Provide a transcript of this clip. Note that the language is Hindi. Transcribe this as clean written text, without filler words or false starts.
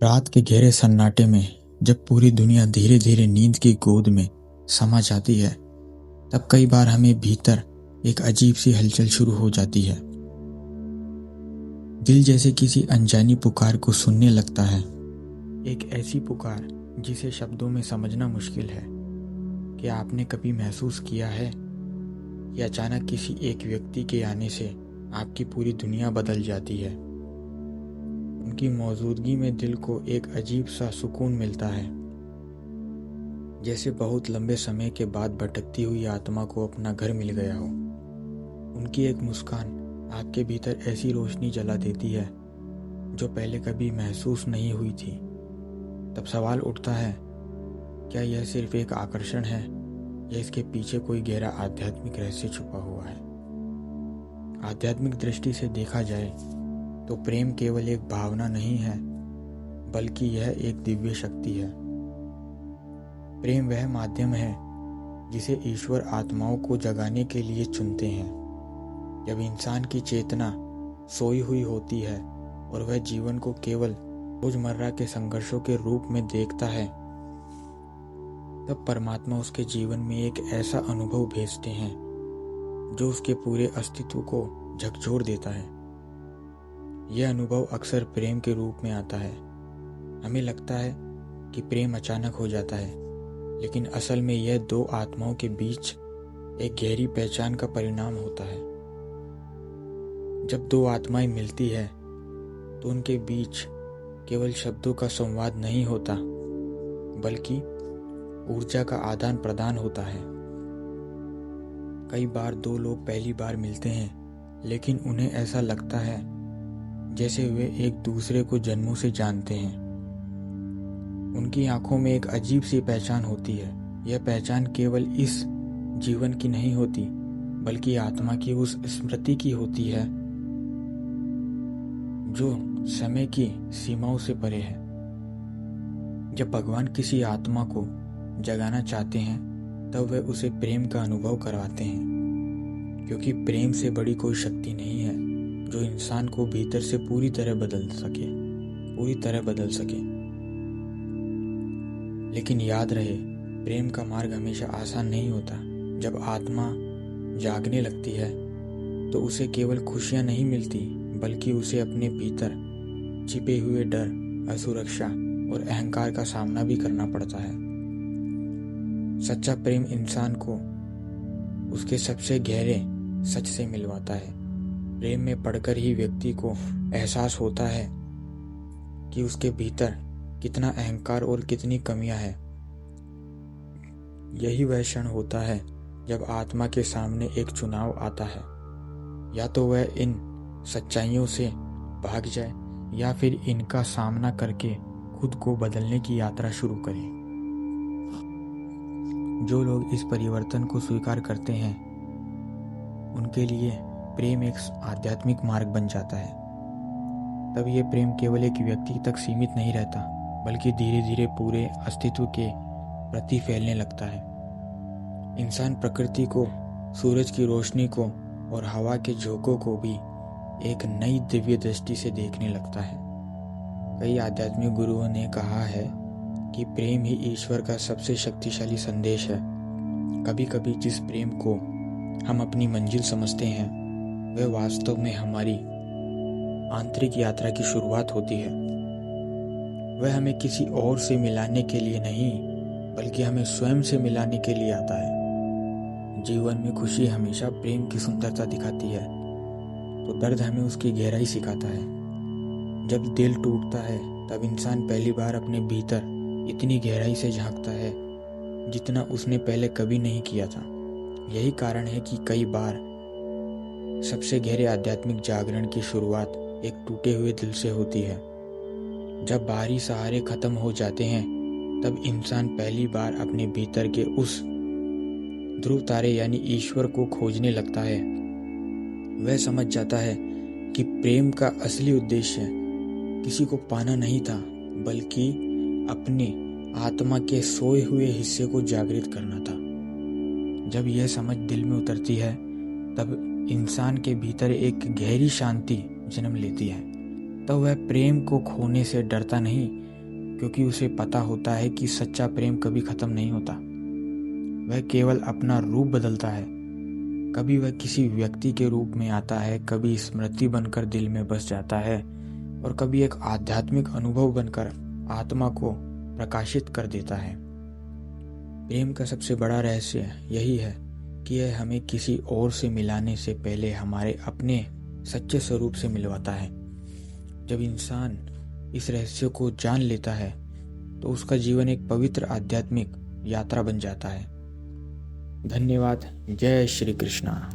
रात के गहरे सन्नाटे में जब पूरी दुनिया धीरे धीरे नींद की गोद में समा जाती है, तब कई बार हमें भीतर एक अजीब सी हलचल शुरू हो जाती है। दिल जैसे किसी अनजानी पुकार को सुनने लगता है। एक ऐसी पुकार जिसे शब्दों में समझना मुश्किल है। क्या आपने कभी महसूस किया है कि अचानक किसी एक व्यक्ति के आने से आपकी पूरी दुनिया बदल जाती है? उनकी मौजूदगी में दिल को एक अजीब सा सुकून मिलता है, जैसे बहुत लंबे समय के बाद भटकती हुई आत्मा को अपना घर मिल गया हो। उनकी एक मुस्कान आपके भीतर ऐसी रोशनी जला देती है जो पहले कभी महसूस नहीं हुई थी। तब सवाल उठता है, क्या यह सिर्फ एक आकर्षण है या इसके पीछे कोई गहरा आध्यात्मिक रहस्य छुपा हुआ है? आध्यात्मिक दृष्टि से देखा जाए तो प्रेम केवल एक भावना नहीं है, बल्कि यह एक दिव्य शक्ति है। प्रेम वह माध्यम है जिसे ईश्वर आत्माओं को जगाने के लिए चुनते हैं। जब इंसान की चेतना सोई हुई होती है और वह जीवन को केवल रोजमर्रा के संघर्षों के रूप में देखता है, तब परमात्मा उसके जीवन में एक ऐसा अनुभव भेजते हैं जो उसके पूरे अस्तित्व को झकझोर देता है। यह अनुभव अक्सर प्रेम के रूप में आता है। हमें लगता है कि प्रेम अचानक हो जाता है, लेकिन असल में यह दो आत्माओं के बीच एक गहरी पहचान का परिणाम होता है। जब दो आत्माएं मिलती है तो उनके बीच केवल शब्दों का संवाद नहीं होता, बल्कि ऊर्जा का आदान प्रदान होता है। कई बार दो लोग पहली बार मिलते हैं, लेकिन उन्हें ऐसा लगता है जैसे वे एक दूसरे को जन्मों से जानते हैं। उनकी आंखों में एक अजीब सी पहचान होती है। यह पहचान केवल इस जीवन की नहीं होती, बल्कि आत्मा की उस स्मृति की होती है जो समय की सीमाओं से परे है। जब भगवान किसी आत्मा को जगाना चाहते हैं, तब वे उसे प्रेम का अनुभव करवाते हैं, क्योंकि प्रेम से बड़ी कोई शक्ति नहीं है जो इंसान को भीतर से पूरी तरह बदल सके। लेकिन याद रहे, प्रेम का मार्ग हमेशा आसान नहीं होता। जब आत्मा जागने लगती है तो उसे केवल खुशियां नहीं मिलती, बल्कि उसे अपने भीतर छिपे हुए डर, असुरक्षा और अहंकार का सामना भी करना पड़ता है। सच्चा प्रेम इंसान को उसके सबसे गहरे सच से मिलवाता है। प्रेम में पढ़कर ही व्यक्ति को एहसास होता है कि उसके भीतर कितना अहंकार और कितनी कमियां हैं। यही वह क्षण होता है जब आत्मा के सामने एक चुनाव आता है, या तो वह इन सच्चाइयों से भाग जाए या फिर इनका सामना करके खुद को बदलने की यात्रा शुरू करे। जो लोग इस परिवर्तन को स्वीकार करते हैं, उनके लिए प्रेम एक आध्यात्मिक मार्ग बन जाता है। तब ये प्रेम केवल एक व्यक्ति तक सीमित नहीं रहता, बल्कि धीरे धीरे पूरे अस्तित्व के प्रति फैलने लगता है। इंसान प्रकृति को, सूरज की रोशनी को और हवा के झोंकों को भी एक नई दिव्य दृष्टि से देखने लगता है। कई आध्यात्मिक गुरुओं ने कहा है कि प्रेम ही ईश्वर का सबसे शक्तिशाली संदेश है। कभी कभी जिस प्रेम को हम अपनी मंजिल समझते हैं, वह वास्तव में हमारी आंतरिक यात्रा की शुरुआत होती है। वह हमें किसी और से मिलाने के लिए नहीं, बल्कि हमें स्वयं से मिलाने के लिए आता है। जीवन में खुशी हमेशा प्रेम की सुंदरता दिखाती है, तो दर्द हमें उसकी गहराई सिखाता है। जब दिल टूटता है, तब इंसान पहली बार अपने भीतर इतनी गहराई से झांकता है जितना उसने पहले कभी नहीं किया था। यही कारण है कि कई बार सबसे गहरे आध्यात्मिक जागरण की शुरुआत एक टूटे हुए दिल से होती है। जब बाहरी सहारे खत्म हो जाते हैं, तब इंसान पहली बार अपने भीतर के उस ध्रुव तारे यानी ईश्वर को खोजने लगता है। वह समझ जाता है कि प्रेम का असली उद्देश्य किसी को पाना नहीं था, बल्कि अपने आत्मा के सोए हुए हिस्से को जागृत करना था। जब यह समझ दिल में उतरती है, तब इंसान के भीतर एक गहरी शांति जन्म लेती है। तब वह प्रेम को खोने से डरता नहीं, क्योंकि उसे पता होता है कि सच्चा प्रेम कभी खत्म नहीं होता। वह केवल अपना रूप बदलता है। कभी वह किसी व्यक्ति के रूप में आता है, कभी स्मृति बनकर दिल में बस जाता है और कभी एक आध्यात्मिक अनुभव बनकर आत्मा को प्रकाशित कर देता है। प्रेम का सबसे बड़ा रहस्य यही है कि यह हमें किसी और से मिलाने से पहले हमारे अपने सच्चे स्वरूप से मिलवाता है। जब इंसान इस रहस्य को जान लेता है तो उसका जीवन एक पवित्र आध्यात्मिक यात्रा बन जाता है। धन्यवाद। जय श्री कृष्णा।